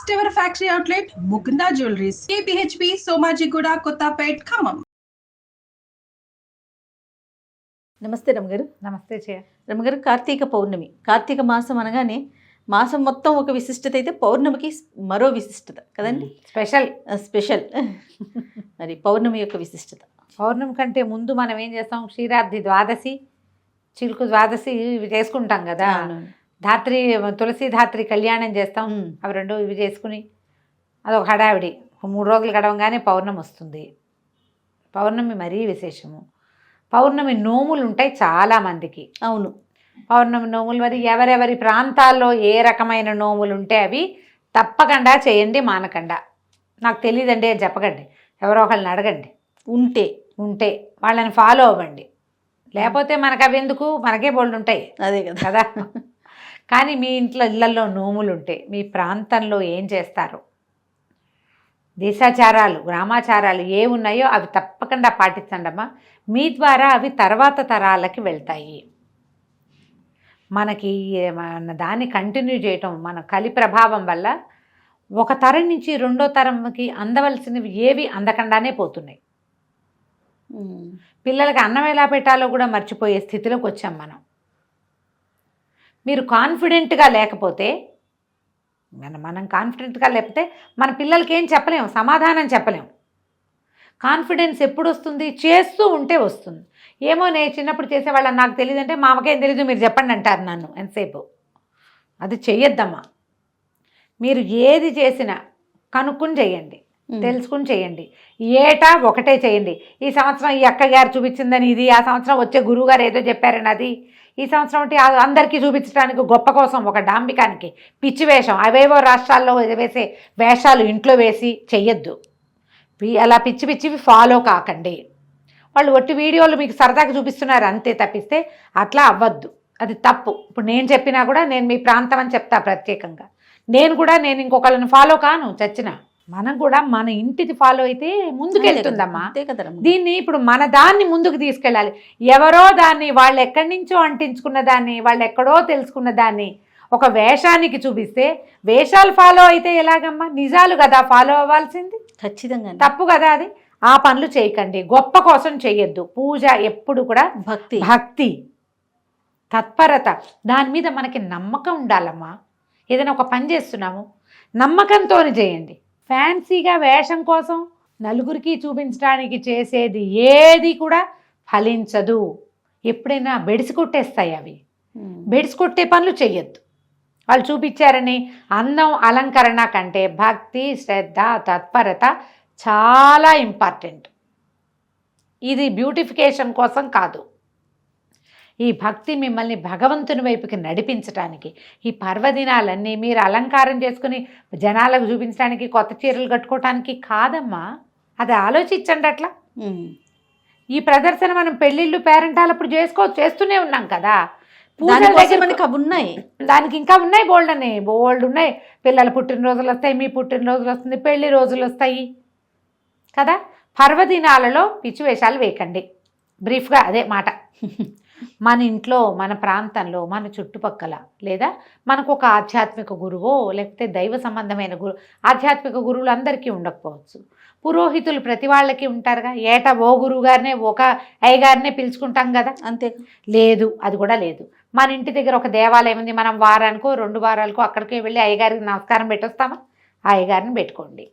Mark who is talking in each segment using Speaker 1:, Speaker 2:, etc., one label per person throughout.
Speaker 1: First ever factory outlet, Mukunda Jewelries, KPHP, Somajiguda, Kottapet, Khammam.
Speaker 2: నమస్తే రమగారు.
Speaker 3: నమస్తే చే
Speaker 2: రమగారు, కార్తీక పౌర్ణమి. కార్తీక మాసం అనగానే మాసం మొత్తం ఒక విశిష్టత అయితే పౌర్ణమికి మరో విశిష్టత కదండి, స్పెషల్. మరి పౌర్ణమి యొక్క విశిష్టత.
Speaker 3: పౌర్ణమి కంటే ముందు మనం ఏం చేస్తాం, క్షీరాబ్ది ద్వాదశి, చిలుకు ద్వాదశి ఇవి చేసుకుంటాం కదా. ధాత్రి, తులసి ధాత్రి కళ్యాణం చేస్తాం. అవి రెండు ఇవి చేసుకుని అదొక హడావిడి. 3 రోజులు గడవంగానే పౌర్ణమి వస్తుంది. పౌర్ణమి మరీ విశేషము. పౌర్ణమి నోములు ఉంటాయి చాలామందికి.
Speaker 2: అవును,
Speaker 3: పౌర్ణమి నోములు మరి ఎవరెవరి ప్రాంతాల్లో ఏ రకమైన నోములు ఉంటే అవి తప్పకుండా చేయండి, మానకుండా. నాకు తెలియదండి అని చెప్పకండి, ఎవరో ఒకళ్ళని అడగండి. ఉంటే వాళ్ళని ఫాలో అవ్వండి. లేకపోతే మనకు అవి ఎందుకు, మనకే బోల్డ్ ఉంటాయి.
Speaker 2: అదే
Speaker 3: కదా. కానీ మీ ఇళ్ళల్లో నోములు ఉంటే మీ ప్రాంతంలో ఏం చేస్తారు, దేశాచారాలు, గ్రామాచారాలు ఏ ఉన్నాయో అవి తప్పకుండా పాటించండి అమ్మా. మీ ద్వారా అవి తర్వాత తరాలకి వెళ్తాయి. మనకి మన దాన్ని కంటిన్యూ చేయటం, మన కలి ప్రభావం వల్ల ఒక తరం నుంచి రెండో తరంకి అందవలసినవి ఏవి అందకుండానే పోతున్నాయి. పిల్లలకి అన్నం ఎలా పెట్టాలో కూడా మర్చిపోయే స్థితిలోకి వచ్చాం మనం. మీరు కాన్ఫిడెంట్గా లేకపోతే, మనం కాన్ఫిడెంట్గా లేకపోతే మన పిల్లలకి ఏం చెప్పలేము, సమాధానం చెప్పలేము. కాన్ఫిడెన్స్ ఎప్పుడు వస్తుంది, చేస్తూ ఉంటే వస్తుంది. ఏమో నేను చిన్నప్పుడు చేసేవాళ్ళని నాకు తెలియదంటే మా అమ్మకేం తెలీదు మీరు చెప్పండి అంటారు నన్ను ఎంతసేపు. అది చెయ్యొద్దమ్మా. మీరు ఏది చేసినా కనుక్కుని చేయండి, తెలుసుకుని చేయండి. ఏటా ఒకటే చేయండి. ఈ సంవత్సరం ఈ అక్కగారు చూపించిందని ఇది, ఆ సంవత్సరం వచ్చే గురువుగారు ఏదో చెప్పారని అది, ఈ సంవత్సరం అంటే అందరికీ చూపించడానికి గొప్ప కోసం ఒక డాంబికానికి పిచ్చి వేషం, అవేవో రాష్ట్రాల్లో వేసే వేషాలు ఇంట్లో వేసి చెయ్యొద్దు. అలా పిచ్చి పిచ్చివి ఫాలో కాకండి. వాళ్ళు ఒట్టి వీడియోలు మీకు సరదాగా చూపిస్తున్నారు అంతే తప్పిస్తే అట్లా అవ్వద్దు, అది తప్పు. ఇప్పుడు నేను చెప్పినా కూడా నేను మీ ప్రాంతం అని చెప్తా ప్రత్యేకంగా. నేను ఇంకొకళ్ళని ఫాలో కాను చచ్చిన. మనం కూడా మన ఇంటిది ఫాలో అయితే ముందుకెళ్తుందమ్మా. దీన్ని ఇప్పుడు మన దాన్ని ముందుకు తీసుకెళ్ళాలి. ఎవరో దాన్ని వాళ్ళు ఎక్కడి నుంచో అంటించుకున్న దాన్ని, వాళ్ళు ఎక్కడో తెలుసుకున్న దాన్ని ఒక వేషానికి చూపిస్తే, వేషాలు ఫాలో అయితే ఎలాగమ్మా? నిజాలు కదా ఫాలో అవ్వాల్సింది.
Speaker 2: ఖచ్చితంగా
Speaker 3: తప్పు కదా అది. ఆ పనులు చేయకండి, గొప్ప కోసం చెయ్యొద్దు. పూజ ఎప్పుడు కూడా భక్తి తత్పరత, దాని మీద మనకి నమ్మకం ఉండాలమ్మా. ఏదైనా ఒక పని చేస్తున్నాము నమ్మకంతో చేయండి. ఫ్యాన్సీగా వేషం కోసం నలుగురికి చూపించడానికి చేసేది ఏది కూడా ఫలించదు. ఎప్పుడైనా బెడిసి కొట్టేస్తాయి అవి. బెడిసి కొట్టే పనులు చెయ్యొద్దు. వాళ్ళు చూపించారని అందం అలంకరణ కంటే భక్తి, శ్రద్ధ, తత్పరత చాలా ఇంపార్టెంట్. ఇది బ్యూటిఫికేషన్ కోసం కాదు. ఈ భక్తి మిమ్మల్ని భగవంతుని వైపుకి నడిపించడానికి, ఈ పర్వదినాలన్నీ మీరు అలంకారం చేసుకుని జనాలకు చూపించడానికి, కొత్త చీరలు కట్టుకోవటానికి కాదమ్మా. అది ఆలోచించండి. అట్లా ఈ ప్రదర్శన మనం పెళ్ళిళ్ళు పేరెంటాలప్పుడు చేస్తూనే ఉన్నాం కదా.
Speaker 2: మనకి అవి ఉన్నాయి,
Speaker 3: దానికి ఇంకా ఉన్నాయి, బోల్డ్ ఉన్నాయి. పిల్లల పుట్టినరోజులు వస్తాయి, మీ పుట్టినరోజులు వస్తుంది, పెళ్లి రోజులు వస్తాయి కదా. పర్వదినాలలో పిచ్చి వేషాలు వేయకండి. బ్రీఫ్గా అదే మాట. మన ఇంట్లో, మన ప్రాంతంలో, మన చుట్టుపక్కల, లేదా మనకు ఒక ఆధ్యాత్మిక గురువో లేకపోతే దైవ సంబంధమైన ఆధ్యాత్మిక గురువులు అందరికీ ఉండకపోవచ్చు. పురోహితులు ప్రతి వాళ్ళకి ఉంటారుగా. ఏటా ఓ గురువు గారినే, ఒక అయ్యగారినే పిలుచుకుంటాం కదా.
Speaker 2: అంతే
Speaker 3: లేదు, అది కూడా లేదు. మన ఇంటి దగ్గర ఒక దేవాలయం ఉంది, మనం వారానికో 2 వారాలకో అక్కడికే వెళ్ళి అయ్యగారికి నమస్కారం పెట్టొస్తామా? ఆ అయ్యగారిని పెట్టుకోండి,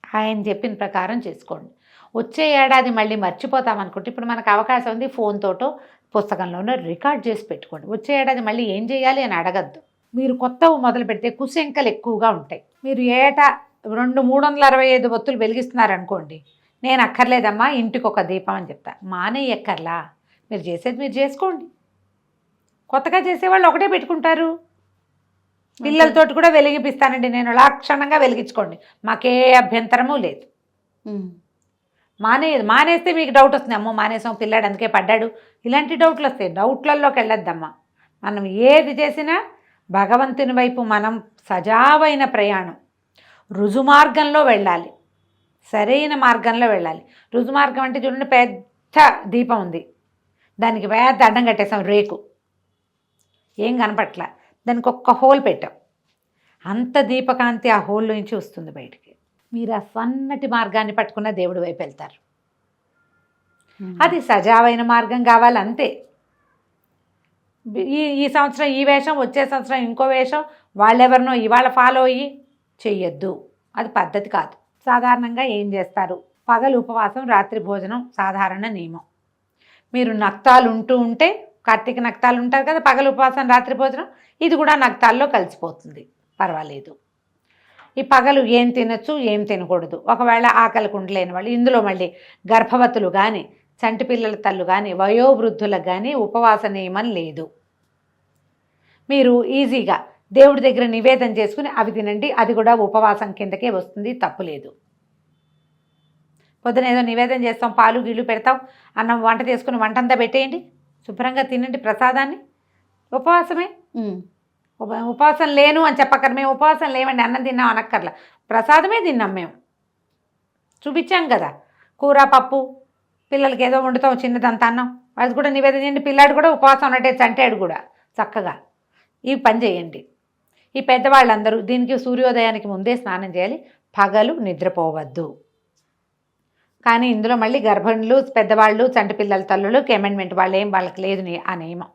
Speaker 3: ఆయన చెప్పిన ప్రకారం చేసుకోండి. వచ్చే ఏడాది మళ్ళీ మర్చిపోతాం అనుకుంటే ఇప్పుడు మనకు అవకాశం ఉంది, ఫోన్ తోటో పుస్తకంలోనో రికార్డ్ చేసి పెట్టుకోండి. వచ్చే ఏడాది మళ్ళీ ఏం చేయాలి అని అడగద్దు. మీరు కొత్తవి మొదలు పెడితే కుశంకలు ఎక్కువగా ఉంటాయి. మీరు ఏటా 365 ఒత్తులు వెలిగిస్తున్నారనుకోండి, నేను అక్కర్లేదమ్మా ఇంటికి ఒక దీపం అని చెప్తా. ఎక్కర్లా, మీరు చేసేది మీరు చేసుకోండి. కొత్తగా చేసేవాళ్ళు ఒకటే పెట్టుకుంటారు. పిల్లలతోటి కూడా వెలిగిపిస్తానండి నేను, లక్షణంగా వెలిగించుకోండి, మాకే అభ్యంతరము లేదు. మానేస్తే మీకు డౌట్ వస్తుంది, అమ్మో మానేసాం పిల్లాడు అందుకే పడ్డాడు, ఇలాంటి డౌట్లు వస్తాయి. డౌట్లలోకి వెళ్ళొద్దమ్మా. మనం ఏది చేసినా భగవంతుని వైపు మనం సజావైన ప్రయాణం, రుజుమార్గంలో వెళ్ళాలి, సరైన మార్గంలో వెళ్ళాలి. రుజుమార్గం అంటే చూడండి, పెద్ద దీపం ఉంది, దానికి పెద్ద అడ్డం కట్టేసాం, రేకు ఏం కనపట్ల, దానికి ఒక్క హోల్ పెట్టాం. అంత దీపకాంతి ఆ హోల్లో నుంచి వస్తుంది బయటికి. మీరు ఆ సన్నటి మార్గాన్ని పట్టుకున్న దేవుడి వైపు వెళ్తారు. అది సజావైన మార్గం కావాలి అంతే. ఈ సంవత్సరం ఈ వేషం, వచ్చే సంవత్సరం ఇంకో వేషం, వాళ్ళెవరినో ఇవాళ ఫాలో అయ్యి చెయ్యొద్దు, అది పద్ధతి కాదు. సాధారణంగా ఏం చేస్తారు, పగలు ఉపవాసం, రాత్రి భోజనం సాధారణ నియమం. మీరు నక్తాలు ఉంటే కార్తీక నక్తాలు ఉంటారు కదా, పగలు ఉపవాసం రాత్రి భోజనం, ఇది కూడా నక్తాల్లో కలిసిపోతుంది, పర్వాలేదు. ఈ పగలు ఏం తినచ్చు ఏం తినకూడదు, ఒకవేళ ఆకలికి ఉండలేని వాళ్ళు, ఇందులో మళ్ళీ గర్భవతులు కానీ చంటి పిల్లల తల్లు కానీ వయోవృద్ధులకు కానీ ఉపవాస నియమం లేదు. మీరు ఈజీగా దేవుడి దగ్గర నివేదన చేసుకుని అవి తినండి, అది కూడా ఉపవాసం కిందకే వస్తుంది, తప్పులేదు. పొద్దున ఏదో నివేదన చేస్తాం, పాలు గిళ్ళు పెడతాం, అన్నం వంట చేసుకుని వంటంతా పెట్టేయండి, శుభ్రంగా తినండి ప్రసాదాన్ని, ఉపవాసమే. ఉపవాసం లేను అని చెప్పక్కర్, మేము ఉపవాసం లేవండి అన్నం తిన్నాం అనక్కర్లా, ప్రసాదమే తిన్నాం మేము, చూపించాం కదా. కూర పప్పు, పిల్లలకి ఏదో వండుతాం చిన్నదంతా అన్నం, అది కూడా నివేదన చేయండి. పిల్లాడు కూడా ఉపవాసం ఉన్నట్టే చంటాడు కూడా చక్కగా, ఇవి పని చేయండి. ఈ పెద్దవాళ్ళందరూ దీనికి సూర్యోదయానికి ముందే స్నానం చేయాలి, పగలు నిద్రపోవద్దు. కానీ ఇందులో మళ్ళీ గర్భిణులు, పెద్దవాళ్ళు, చంటి పిల్లల తల్లులకి అమెండ్మెంట్, వాళ్ళకి లేదు ఆ నియమం.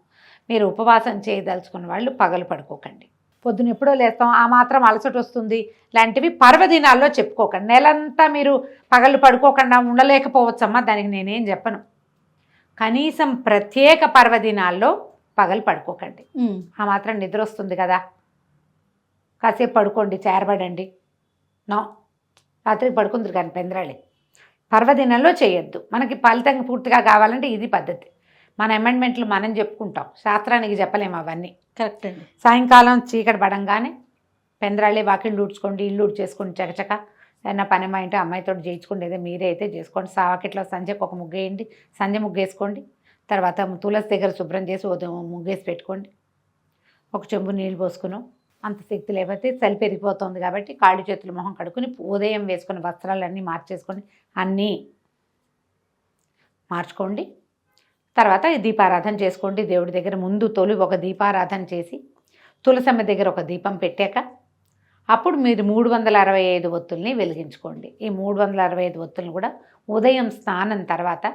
Speaker 3: మీరు ఉపవాసం చేయదలుచుకున్న వాళ్ళు పగలు పడుకోకండి. పొద్దున ఎప్పుడో లేస్తాం, ఆ మాత్రం అలసట వస్తుంది లాంటివి పర్వదినాల్లో చెప్పుకోకండి. నెలంతా మీరు పగలు పడుకోకుండా ఉండలేకపోవచ్చమ్మా, దానికి నేనేం చెప్పను. కనీసం ప్రత్యేక పర్వదినాల్లో పగలు పడుకోకండి. ఆ మాత్రం నిద్ర వస్తుంది కదా, కాసేపు పడుకోండి, చేరబడండి. నో, రాత్రికి పడుకుందరు కానీ పెందరాళి. పర్వదినంలో చేయొద్దు. మనకి ఫలితం పూర్తిగా కావాలంటే ఇది పద్ధతి. మన అమెండ్మెంట్లు మనం చెప్పుకుంటాం, శాస్త్రానికి చెప్పలేము అవన్నీ.
Speaker 2: కరెక్ట్ అండి.
Speaker 3: సాయంకాలం చీకటి పడంగానే పెందరాళి వాకిళ్ళు ఊడ్చుకోండి, ఇల్లు ఊడ్చేసుకోండి, చకచక. ఏదైనా పని మా ఇంటి అమ్మాయితో చేయించుకోండి, ఏదో మీరే అయితే చేసుకోండి. సావాకిట్లో సంజకి ఒక ముగ్గు వేయండి, సంజ ముగ్గు వేసుకోండి. తర్వాత తులసి దగ్గర శుభ్రం చేసి ముగ్గేసి పెట్టుకోండి. ఒక చెంబు నీళ్ళు పోసుకున్నాం, అంత శక్తి లేకపోతే చలి పెరిగిపోతుంది కాబట్టి కాళ్ళు చేతులు మొహం కడుక్కుని ఉదయం వేసుకుని వస్త్రాలన్నీ మార్చేసుకోండి, అన్నీ మార్చుకోండి. తర్వాత దీపారాధన చేసుకోండి. దేవుడి దగ్గర ముందు తొలి ఒక దీపారాధన చేసి తులసమ్మ దగ్గర ఒక దీపం పెట్టాక అప్పుడు మీరు 365 ఒత్తుల్ని వెలిగించుకోండి. ఈ 365 ఒత్తులను కూడా ఉదయం స్నానం తర్వాత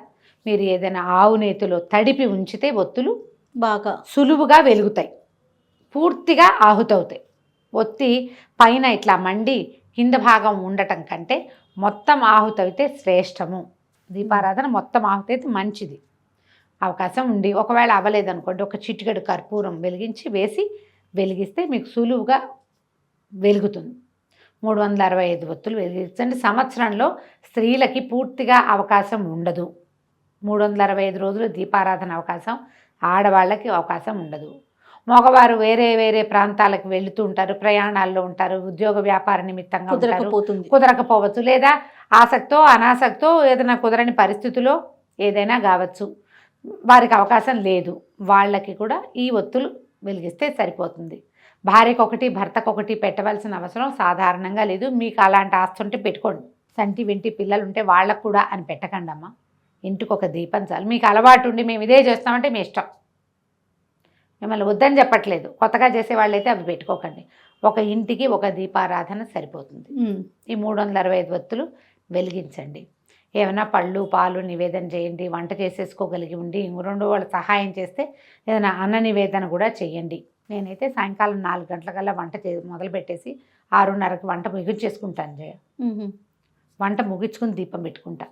Speaker 3: మీరు ఏదైనా ఆవు నేతిలో తడిపి ఉంచితే ఒత్తులు
Speaker 2: బాగా
Speaker 3: సులువుగా వెలుగుతాయి, పూర్తిగా ఆహుతవుతాయి. ఒత్తి పైన ఇట్లా మండి కింద భాగం ఉండటం కంటే మొత్తం ఆహుతయితే శ్రేష్టము. దీపారాధన మొత్తం ఆహుతయితే మంచిది. అవకాశం ఉండి ఒకవేళ అవ్వలేదనుకోండి, ఒక చిటికెడు కర్పూరం వెలిగిస్తే మీకు సులువుగా వెలుగుతుంది. 365 ఒత్తులు వెలిగించండి. సంవత్సరంలో స్త్రీలకి పూర్తిగా అవకాశం ఉండదు. 365 రోజులు దీపారాధన అవకాశం ఆడవాళ్ళకి అవకాశం ఉండదు. మగవారు వేరే వేరే ప్రాంతాలకు వెళుతూ ఉంటారు, ప్రయాణాల్లో ఉంటారు, ఉద్యోగ వ్యాపార నిమిత్తంగా కుదరకపోవచ్చు, లేదా ఆసక్తో అనాసక్తో ఏదైనా కుదరని పరిస్థితిలో ఏదైనా కావచ్చు, వారికి అవకాశం లేదు. వాళ్ళకి కూడా ఈ ఒత్తులు వెలిగిస్తే సరిపోతుంది. భార్యకు ఒకటి భర్తకు ఒకటి పెట్టవలసిన అవసరం సాధారణంగా లేదు. మీకు అలాంటి ఆస్తి ఉంటే పెట్టుకోండి. సంటి వెంటి పిల్లలు ఉంటే వాళ్ళకు కూడా అని పెట్టకండి అమ్మ. ఇంటికి ఒక దీపం చాలు. మీకు అలవాటు ఉండి మేము ఇదే చేస్తామంటే మీ ఇష్టం, మిమ్మల్ని వద్దని చెప్పట్లేదు. కొత్తగా చేసే వాళ్ళైతే అవి పెట్టుకోకండి. ఒక ఇంటికి ఒక దీపారాధన సరిపోతుంది. ఈ 365 ఒత్తులు వెలిగించండి. ఏమైనా పళ్ళు పాలు నివేదన చేయండి. వంట చేసేసుకోగలిగి ఉండి 2 వాళ్ళు సహాయం చేస్తే ఏదైనా అన్న నివేదన కూడా చేయండి. నేనైతే సాయంకాలం 4 గంటలకల్లా వంట మొదలు పెట్టేసి 6:30కి వంట ముగించేసుకుంటాను జయ. వంట ముగించుకుని దీపం పెట్టుకుంటా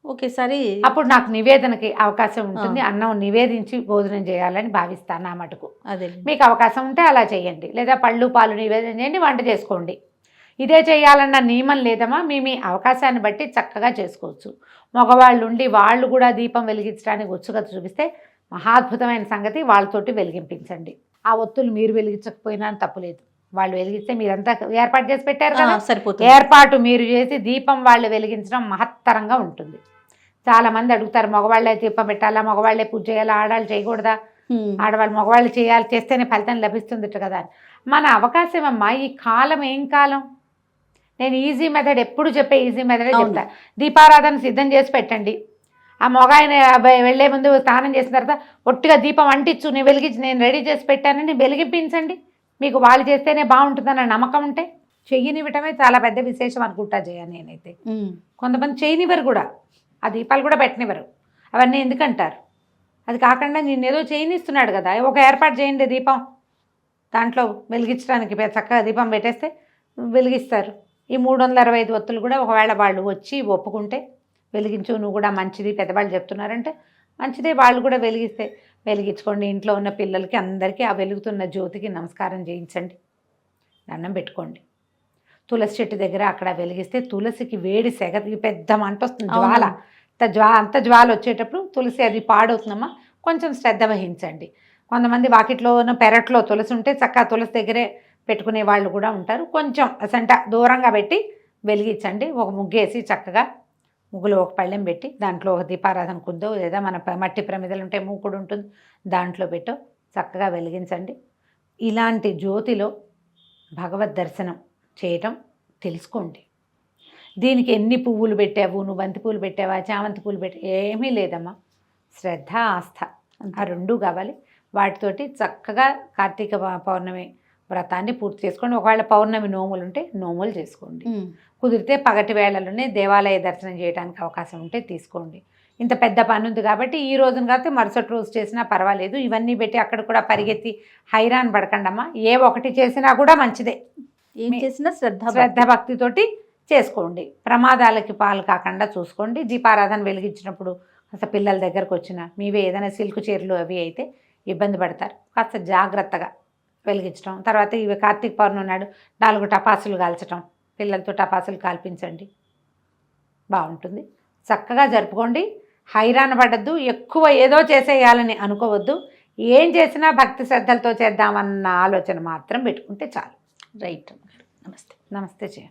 Speaker 2: ఒకేసారి.
Speaker 3: అప్పుడు నాకు నివేదనకి అవకాశం ఉంటుంది. అన్నం నివేదించి భోజనం చేయాలని భావిస్తాను. నా మటుకు
Speaker 2: అదే
Speaker 3: మీకు అవకాశం ఉంటే అలా చేయండి, లేదా పళ్ళు పాలు నివేదన చేయండి, వంట చేసుకోండి. ఇదే చేయాలన్న నియమం లేదమ్మా. మీ అవకాశాన్ని బట్టి చక్కగా చేసుకోవచ్చు. మగవాళ్ళు ఉండి వాళ్ళు కూడా దీపం వెలిగించడానికి ఉత్సుకత చూపిస్తే మహాద్భుతమైన సంగతి, వాళ్ళతోటి వెలిగింపించండి. ఆ ఒత్తులు మీరు వెలిగించకపోయినా తప్పులేదు, వాళ్ళు వెలిగిస్తే మీరంతా ఏర్పాటు చేసి పెట్టారు కదా,
Speaker 2: సరిపోతుంది.
Speaker 3: ఏర్పాటు మీరు చేసి దీపం వాళ్ళు వెలిగించడం మహత్తరంగా ఉంటుంది. చాలామంది అడుగుతారు, మగవాళ్ళే దీపం పెట్టాలా, మగవాళ్ళే పూజ చేయాలా, ఆడవాళ్ళు చేయకూడదా, ఆడవాళ్ళు మగవాళ్ళు చేస్తేనే ఫలితం లభిస్తుంది కదా. మన అవకాశం అమ్మా. ఈ కాలం ఏం కాలం. నేను ఈజీ మెథడ్ ఎప్పుడు చెప్పే ఈజీ మెథడే చెప్తా. దీపారాధన సిద్ధం చేసి పెట్టండి. ఆ మొగాయన వెళ్లే ముందు స్నానం చేసిన తర్వాత ఒట్టిగా దీపం అంటించు, నేను వెలిగించి నేను రెడీ చేసి పెట్టానని వెలిగింపించండి. మీకు వాళ్ళు చేస్తేనే బాగుంటుందన్న నమ్మకం ఉంటే చెయ్యనివ్వటమే చాలా పెద్ద విశేషం అనుకుంటా జయ నేనైతే. కొంతమంది చేయనివ్వరు కూడా, ఆ దీపాలు కూడా పెట్టనివ్వరు. అవన్నీ ఎందుకంటారు? అది కాకుండా నేనేదో చేయనిస్తున్నాడు కదా, ఒక ఏర్పాటు చేయండి దీపం, దాంట్లో వెలిగించడానికి చక్కగా దీపం పెట్టేస్తే వెలిగిస్తారు. ఈ 365 ఒత్తులు కూడా ఒకవేళ వాళ్ళు వచ్చి ఒప్పుకుంటే వెలిగించు నువ్వు కూడా మంచిది పెద్దవాళ్ళు చెప్తున్నారంటే మంచిదే, వాళ్ళు కూడా వెలిగించుకోండి. ఇంట్లో ఉన్న పిల్లలకి అందరికీ ఆ వెలుగుతున్న జ్యోతికి నమస్కారం చేయించండి, దండం పెట్టుకోండి. తులసి చెట్టు దగ్గర అక్కడ వెలిగిస్తే తులసికి వేడి సెగకి పెద్ద మంట వస్తుంది, జ్వాల. అంత జ్వాల వచ్చేటప్పుడు తులసి అది పాడవుతుందమ్మా, కొంచెం శ్రద్ధ వహించండి. కొంతమంది వాకిట్లో పెరట్లో తులసి ఉంటే చక్కగా తులసి దగ్గరే పెట్టుకునే వాళ్ళు కూడా ఉంటారు. కొంచెం అసంట దూరంగా పెట్టి వెలిగించండి. ఒక ముగ్గేసి చక్కగా ముగ్గులో ఒక పళ్ళెం పెట్టి దాంట్లో ఒక దీపారాధన కుందో లేదా మన మట్టి ప్రమిదలు ఉంటే మూకుడు ఉంటుంది దాంట్లో పెట్టో చక్కగా వెలిగించండి. ఇలాంటి జ్యోతిలో భగవద్ దర్శనం చేయటం తెలుసుకోండి. దీనికి ఎన్ని పువ్వులు పెట్టావు, నువ్వు బంతి పూలు పెట్టావా, చామంతి పూలు పెట్టావు, ఏమీ లేదమ్మా. శ్రద్ధ ఆస్థ ఆ రెండూ కావాలి. వాటితోటి చక్కగా కార్తీక పౌర్ణమి వ్రతాన్ని పూర్తి చేసుకోండి. ఒకవేళ పౌర్ణమి నోములు ఉంటే నోములు చేసుకోండి. కుదిరితే పగటి వేళలోనే దేవాలయ దర్శనం చేయడానికి అవకాశం ఉంటే తీసుకోండి. ఇంత పెద్ద పని ఉంది కాబట్టి ఈ రోజున కాకపోతే మరుసటి రోజు చేసినా పర్వాలేదు. ఇవన్నీ పెట్టి అక్కడ కూడా పరిగెత్తి హైరాన్ పడకండమ్మా. ఏ ఒకటి చేసినా కూడా మంచిదే,
Speaker 2: ఏం చేసినా
Speaker 3: శ్రద్ధ భక్తితోటి చేసుకోండి. ప్రమాదాలకి పాలు కాకుండా చూసుకోండి. దీపారాధన వెలిగించినప్పుడు అసలు పిల్లల దగ్గరకు వచ్చిన మీవే ఏదైనా సిల్క్ చీరలు అవి అయితే ఇబ్బంది పడతారు. కాస్త జాగ్రత్తగా వెలిగించడం. తర్వాత ఇవి కార్తీక పౌర్ణమి నాడు 4 టపాసులు కాల్చడం, పిల్లలతో టపాసులు కాల్పించండి, బాగుంటుంది. చక్కగా జరుపుకోండి. హైరాణ పడద్దు, ఎక్కువ ఏదో చేసేయాలని అనుకోవద్దు. ఏం చేసినా భక్తి శ్రద్ధలతో చేద్దామన్న ఆలోచన మాత్రం పెట్టుకుంటే చాలు.
Speaker 2: రైట్. నమస్తే.
Speaker 3: నమస్తే జయ.